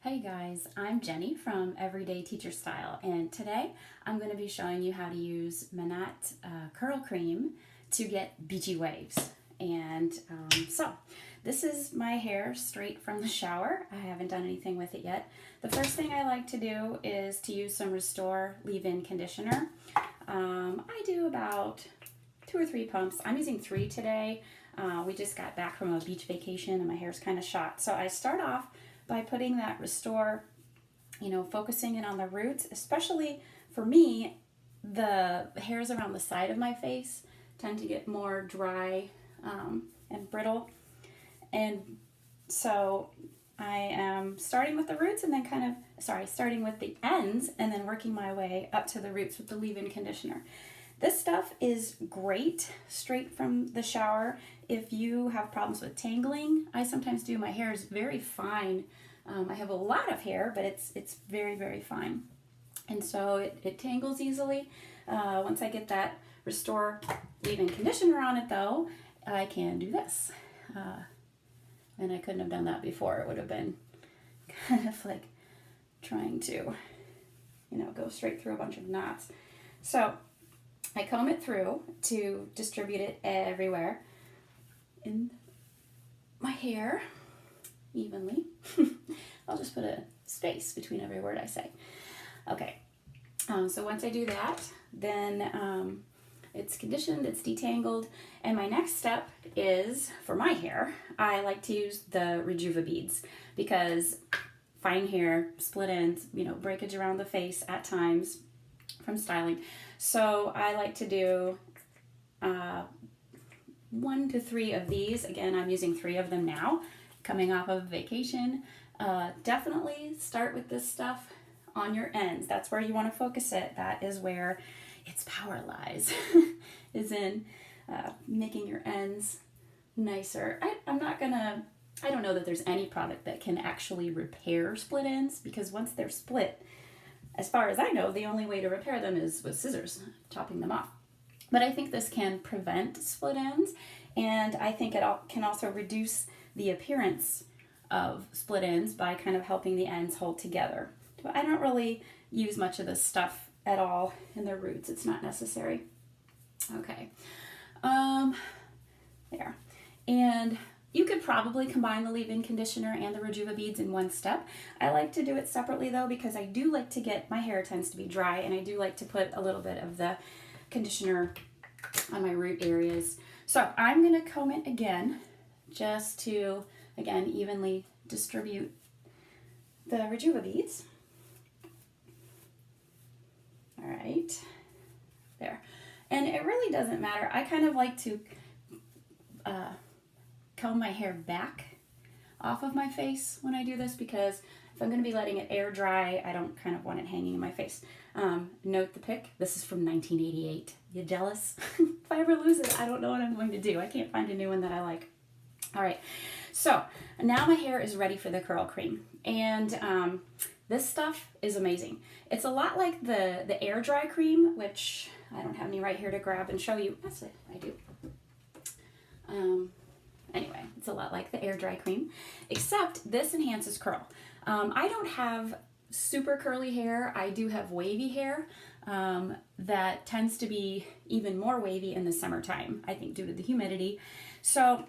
Hey guys, I'm Jenny from Everyday Teacher Style, and today I'm going to be showing you how to use Monat curl cream to get beachy waves. And so this is my hair straight from the shower. I haven't done anything with it yet. The first thing I like to do is to use some Restore leave-in conditioner. I do about 2 or 3 pumps. I'm using 3 today. We just got back from a beach vacation and my hair's kind of shot. So I start off by putting that Restore, focusing in on the roots. Especially for me, the hairs around the side of my face tend to get more dry and brittle. And so I am starting with the roots and then starting with the ends and then working my way up to the roots with the leave-in conditioner. This stuff is great straight from the shower. If you have problems with tangling, I sometimes do. My hair is very fine. I have a lot of hair, but it's very, very fine. And so it tangles easily. Once I get that Restore leave-in conditioner on it though, I can do this. And I couldn't have done that before. It would have been kind of like trying to, go straight through a bunch of knots. So I comb it through to distribute it everywhere in my hair evenly. I'll just put a space between every word I say. Okay, so once I do that, then it's conditioned, it's detangled, and my next step is, for my hair, I like to use the Rejuvabeads because fine hair, split ends, breakage around the face at times from styling. So I like to do 1 to 3 of these. Again, I'm using 3 of them now, coming off of vacation. Definitely start with this stuff on your ends. That's where you want to focus it. That is where its power lies, is in making your ends nicer. I don't know that there's any product that can actually repair split ends, because once they're split, as far as I know, the only way to repair them is with scissors, chopping them off. But I think this can prevent split ends, and I think it can also reduce the appearance of split ends by kind of helping the ends hold together. But I don't really use much of this stuff at all in the roots. It's not necessary. Okay, there. And you could probably combine the leave-in conditioner and the Rejuvabeads in one step. I like to do it separately though, because I do like to my hair tends to be dry, and I do like to put a little bit of the conditioner on my root areas. So I'm gonna comb it again, just to, again, evenly distribute the Rejuvabeads. All right, there. And it really doesn't matter. I kind of like to comb my hair back off of my face when I do this, because if I'm going to be letting it air dry, I don't kind of want it hanging in my face. Note the pick. This is from 1988. You jealous? If I ever lose it, I don't know what I'm going to do. I can't find a new one that I like. All right, so now my hair is ready for the curl cream, and this stuff is amazing. It's a lot like the air dry cream, which I don't have any right here to grab and show you. That's it, I do. Anyway, it's a lot like the air dry cream, except this enhances curl. I don't have super curly hair. I do have wavy hair that tends to be even more wavy in the summertime, I think, due to the humidity. So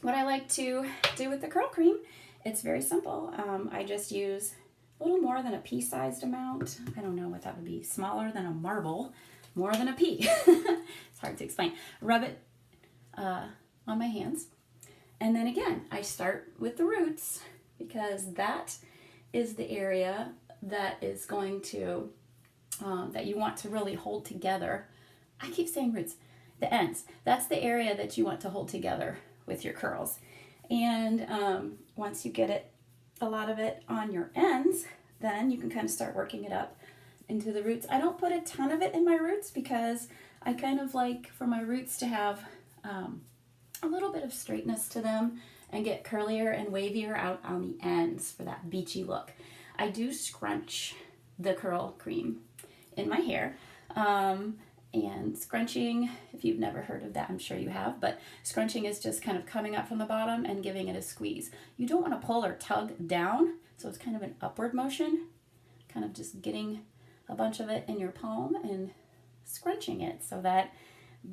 what I like to do with the curl cream, it's very simple. I just use a little more than a pea-sized amount. I don't know what that would be. Smaller than a marble, more than a pea. It's hard to explain. Rub it on my hands. And then again, I start with the roots, because that is the area that is going to, that you want to really hold together. I keep saying roots, the ends. That's the area that you want to hold together with your curls. And once you get a lot of it on your ends, then you can kind of start working it up into the roots. I don't put a ton of it in my roots, because I kind of like for my roots to have a little bit of straightness to them and get curlier and wavier out on the ends for that beachy look. I do scrunch the curl cream in my hair. And scrunching, if you've never heard of that, I'm sure you have, but scrunching is just kind of coming up from the bottom and giving it a squeeze. You don't want to pull or tug down So it's kind of an upward motion, kind of just getting a bunch of it in your palm and scrunching it so that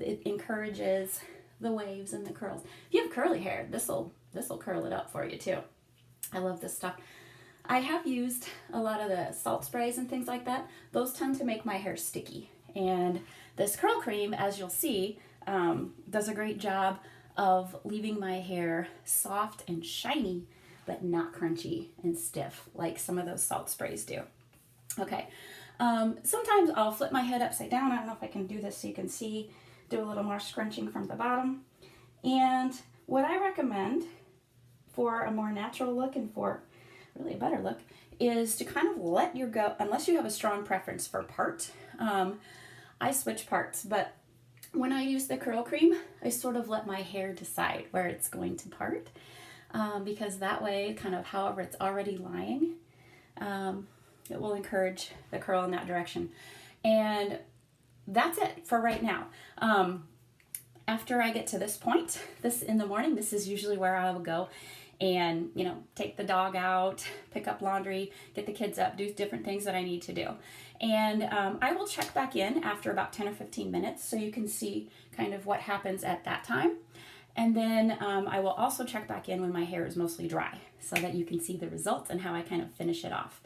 it encourages the waves and the curls. If you have curly hair, this'll curl it up for you too. I love this stuff. I have used a lot of the salt sprays and things like that. Those tend to make my hair sticky. And this curl cream, as you'll see, does a great job of leaving my hair soft and shiny, but not crunchy and stiff like some of those salt sprays do. Okay, sometimes I'll flip my head upside down. I don't know if I can do this so you can see, do a little more scrunching from the bottom. And what I recommend for a more natural look and for really a better look is to kind of let your go, unless you have a strong preference for part. I switch parts, but when I use the curl cream, I sort of let my hair decide where it's going to part, because that way, kind of however it's already lying, it will encourage the curl in that direction. And that's it for right now. After I get to this point, this in the morning, this is usually where I will go and, you know, take the dog out, pick up laundry, get the kids up, do different things that I need to do. And I will check back in after about 10 or 15 minutes so you can see kind of what happens at that time. And then I will also check back in when my hair is mostly dry so that you can see the results and how I kind of finish it off.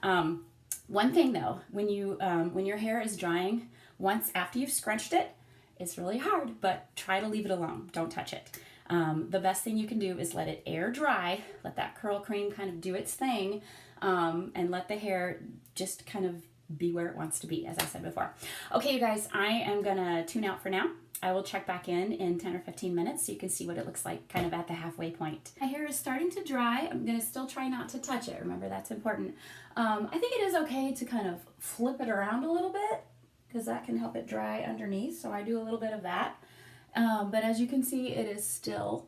One thing though, when your hair is drying, once after you've scrunched it, it's really hard, but try to leave it alone. Don't touch it. The best thing you can do is let it air dry, let that curl cream kind of do its thing, and let the hair just kind of be where it wants to be, as I said before. Okay, you guys, I am gonna tune out for now. I will check back in 10 or 15 minutes so you can see what it looks like kind of at the halfway point. My hair is starting to dry. I'm gonna still try not to touch it. Remember, that's important. I think it is okay to kind of flip it around a little bit because that can help it dry underneath. So I do a little bit of that. But as you can see, it is still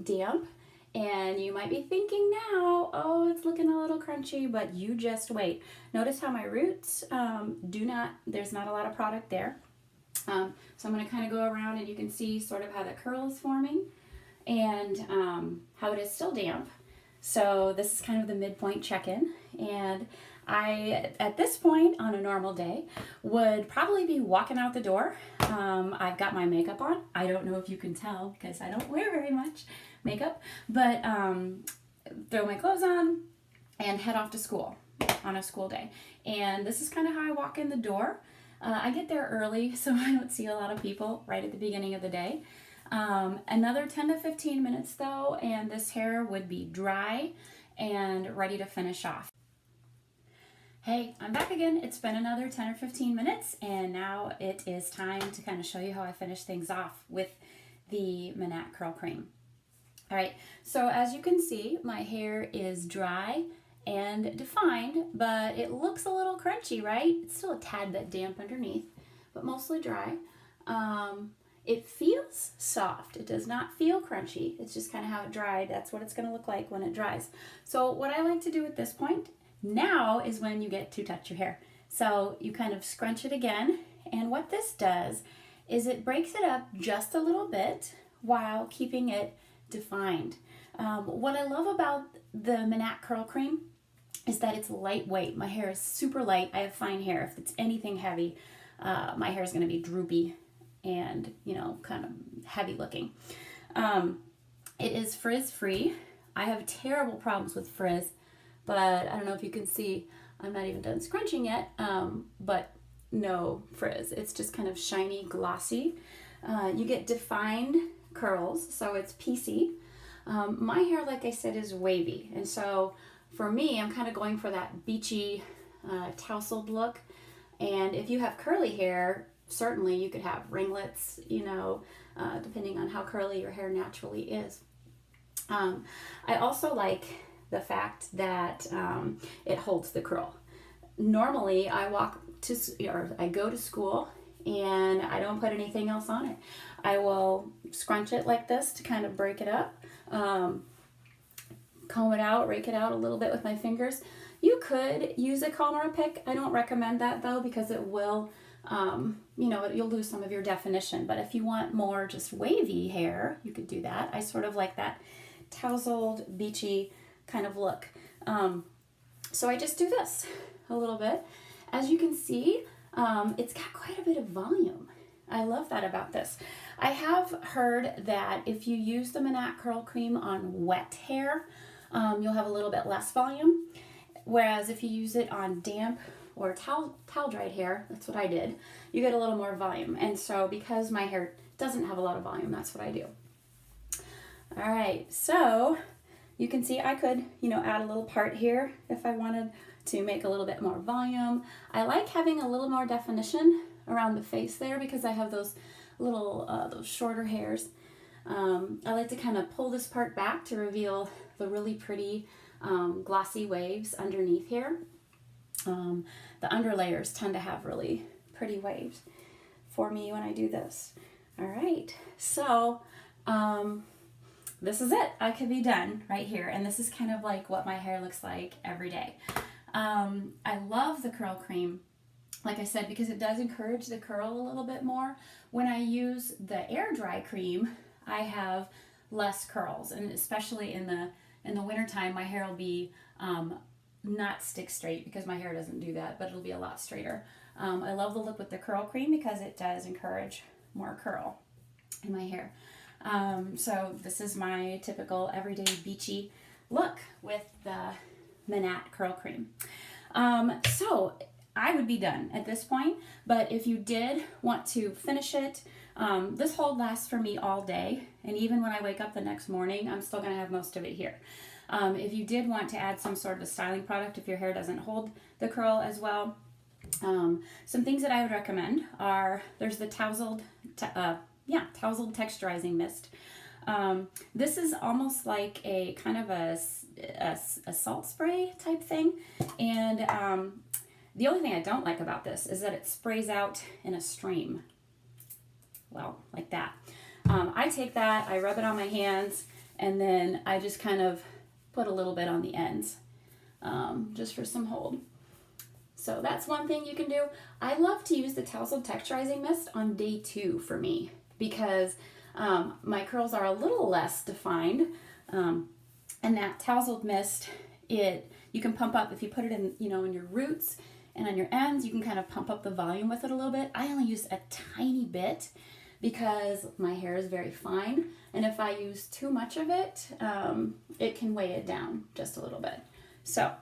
damp. And you might be thinking now, oh, it's looking a little crunchy, but you just wait. Notice how my roots there's not a lot of product there. So I'm going to kind of go around and you can see sort of how the curl is forming and how it is still damp. So this is kind of the midpoint check-in. And I, at this point on a normal day, would probably be walking out the door. I've got my makeup on. I don't know if you can tell because I don't wear very much makeup, but throw my clothes on and head off to school on a school day. And this is kind of how I walk in the door. I get there early, so I don't see a lot of people right at the beginning of the day. Another 10 to 15 minutes though, and this hair would be dry and ready to finish off. Hey, I'm back again. It's been another 10 or 15 minutes, and now it is time to kind of show you how I finish things off with the Monat Curl Cream. All right, so as you can see, my hair is dry and defined, but it looks a little crunchy, right? It's still a tad bit damp underneath, but mostly dry. It feels soft. It does not feel crunchy. It's just kind of how it dried. That's what it's going to look like when it dries. So what I like to do at this point now is when you get to touch your hair. So you kind of scrunch it again, and what this does is it breaks it up just a little bit while keeping it defined. What I love about the Monat Curl Cream is that it's lightweight. My hair is super light. I have fine hair. If it's anything heavy, my hair is going to be droopy and, you know, kind of heavy looking. It is frizz free. I have terrible problems with frizz, but I don't know if you can see, I'm not even done scrunching yet, but no frizz. It's just kind of shiny, glossy. You get defined curls, so it's piecey. My hair, like I said, is wavy, and so for me, I'm kind of going for that beachy, tousled look. And if you have curly hair, certainly you could have ringlets, you know, depending on how curly your hair naturally is. I also like the fact that it holds the curl. Normally, I go to school and I don't put anything else on it. I will scrunch it like this to kind of break it up, comb it out, rake it out a little bit with my fingers. You could use a comb or a pick. I don't recommend that though, because it will, you know, you'll lose some of your definition. But if you want more just wavy hair, you could do that. I sort of like that tousled, beachy kind of look. So I just do this a little bit. As you can see, it's got quite a bit of volume. I love that about this. I have heard that if you use the Monat curl cream on wet hair, you'll have a little bit less volume. Whereas if you use it on damp or towel dried hair, that's what I did, you get a little more volume. And so because my hair doesn't have a lot of volume, that's what I do. All right, so you can see I could, add a little part here if I wanted to make a little bit more volume. I like having a little more definition around the face there because I have those little, those shorter hairs. I like to kind of pull this part back to reveal the really pretty glossy waves underneath here. The underlayers tend to have really pretty waves for me when I do this. All right, so this is it. I could be done right here, and this is kind of like what my hair looks like every day. I love the curl cream, like I said, because it does encourage the curl a little bit more. When I use the air dry cream, I have less curls, and especially in the wintertime, my hair will be not stick straight because my hair doesn't do that, but it'll be a lot straighter. I love the look with the curl cream because it does encourage more curl in my hair. So this is my typical everyday beachy look with the Monat curl cream. So I would be done at this point, but if you did want to finish it, this hold lasts for me all day, and even when I wake up the next morning, I'm still going to have most of it here. If you did want to add some sort of a styling product, if your hair doesn't hold the curl as well, some things that I would recommend are, there's the Tousled Texturizing Mist. This is almost like a kind of a salt spray type thing, and the only thing I don't like about this is that it sprays out in a stream. Well, like that. I take that, I rub it on my hands, and then I just kind of put a little bit on the ends, just for some hold. So that's one thing you can do. I love to use the Tousled Texturizing Mist on day 2 for me because my curls are a little less defined, and that Tousled Mist, you can pump up if you put it in, in your roots and on your ends. You can kind of pump up the volume with it a little bit. I only use a tiny bit because my hair is very fine, and if I use too much of it, it can weigh it down just a little bit. So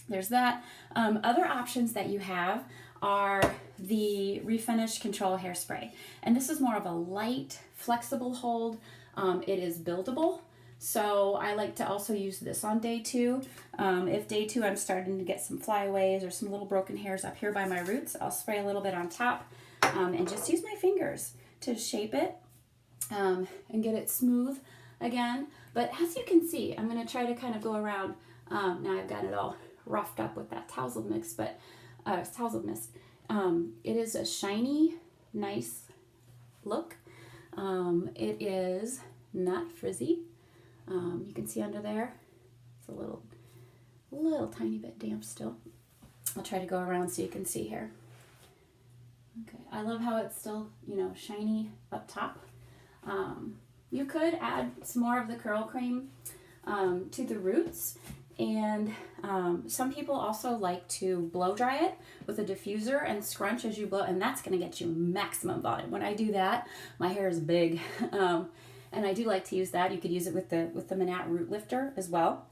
there's that. Other options that you have are the Refinish Control Hairspray, and this is more of a light, flexible hold. It is buildable, so I like to also use this on day 2. If day 2 I'm starting to get some flyaways or some little broken hairs up here by my roots, I'll spray a little bit on top and just use my fingers to shape it and get it smooth again. But as you can see, I'm going to try to kind of go around. Now I've got it all roughed up with that Tousled mix, but Tousled Mist. It is a shiny, nice look. It is not frizzy. You can see under there, it's a little tiny bit damp still. I'll try to go around so you can see here. Okay, I love how it's still, shiny up top. You could add some more of the curl cream to the roots, and some people also like to blow dry it with a diffuser and scrunch as you blow, and that's going to get you maximum volume. When I do that, my hair is big, and I do like to use that. You could use it with the Monat root lifter as well,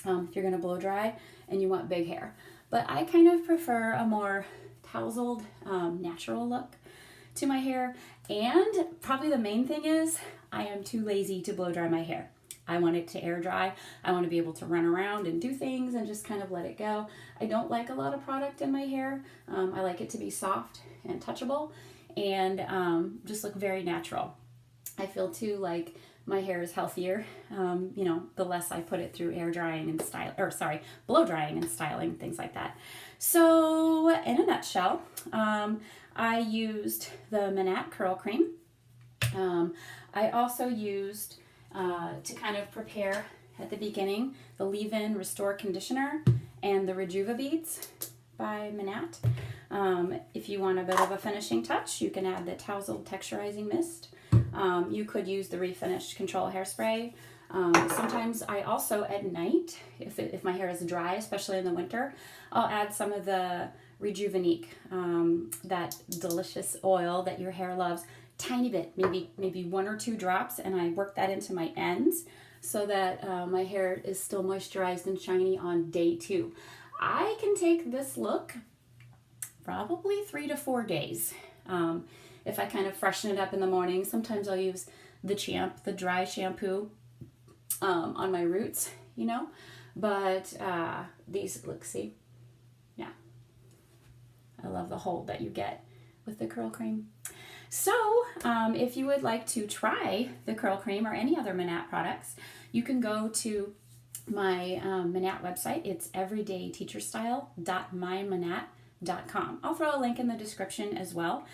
if you're going to blow dry and you want big hair. But I kind of prefer a more tousled, natural look to my hair. And probably the main thing is I am too lazy to blow dry my hair. I want it to air dry. I want to be able to run around and do things and just kind of let it go. I don't like a lot of product in my hair. I like it to be soft and touchable and just look very natural. I feel too like my hair is healthier, the less I put it through air drying and blow drying and styling, things like that. So in a nutshell, I used the Monat curl cream. I also used, to kind of prepare at the beginning, the leave-in restore conditioner and the Rejuvabeads by Monat. If you want a bit of a finishing touch, you can add the Tousled Texturizing Mist. You could use the Refinish Control Hairspray. Sometimes I also at night, if my hair is dry, especially in the winter, I'll add some of the Rejuvabeads, that delicious oil that your hair loves, tiny bit, maybe 1 or 2 drops, and I work that into my ends so that my hair is still moisturized and shiny on day 2. I can take this look probably 3 to 4 days. If I kind of freshen it up in the morning, sometimes I'll use the dry shampoo on my roots, you know, but these, look, see, yeah, I love the hold that you get with the curl cream. So if you would like to try the curl cream or any other Monat products, you can go to my Monat website. It's everydayteacherstyle.mymonat.com. I'll throw a link in the description as well.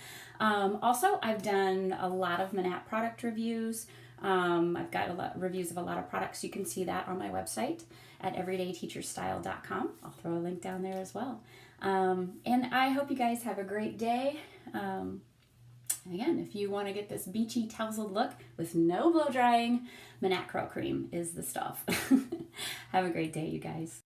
Also, I've done a lot of Monat product reviews. I've got reviews of a lot of products. You can see that on my website at everydayteacherstyle.com. I'll throw a link down there as well. And I hope you guys have a great day. Again, if you want to get this beachy tousled look with no blow drying, Monat curl cream is the stuff. Have a great day, you guys.